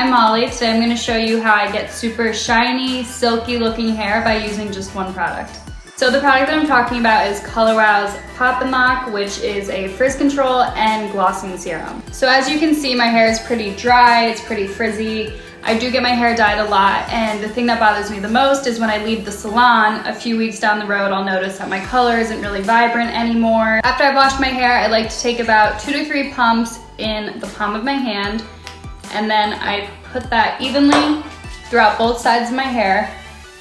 I'm Molly. Today I'm going to show you how I get super shiny, silky looking hair by using just one product. So the product that I'm talking about is Color Wow's Pop and Lock, which is a frizz control and glossing serum. So as you can see, my hair is pretty dry, it's pretty frizzy. I do get my hair dyed a lot, and the thing that bothers me the most is when I leave the salon, a few weeks down the road, I'll notice that my color isn't really vibrant anymore. After I've washed my hair, I like to take about 2 to 3 pumps in the palm of my hand, and then I put that evenly throughout both sides of my hair.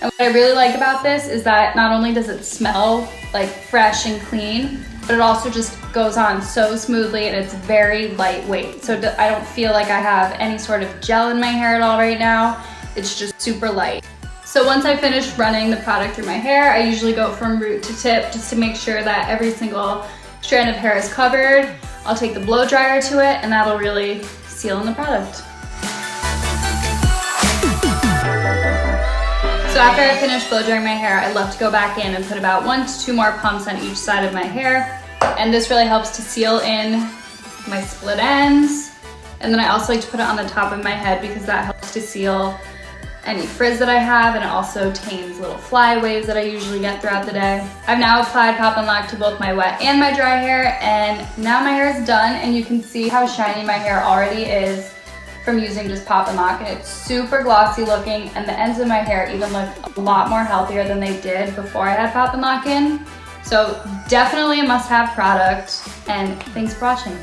And what I really like about this is that not only does it smell like fresh and clean, but it also just goes on so smoothly and it's very lightweight. So I don't feel like I have any sort of gel in my hair at all right now. It's just super light. So once I finish running the product through my hair, I usually go from root to tip just to make sure that every single strand of hair is covered. I'll take the blow dryer to it and that'll really seal in the product. So after I finish blow drying my hair, I love to go back in and put about 1 to 2 more pumps on each side of my hair. And this really helps to seal in my split ends. And then I also like to put it on the top of my head because that helps to seal any frizz that I have, and it also tames little flyaways that I usually get throughout the day. I've now applied Pop and Lock to both my wet and my dry hair, and now my hair is done, and you can see how shiny my hair already is from using just Pop and Lock, and it's super glossy looking, and the ends of my hair even look a lot more healthier than they did before I had Pop and Lock in. So definitely a must-have product, and thanks for watching.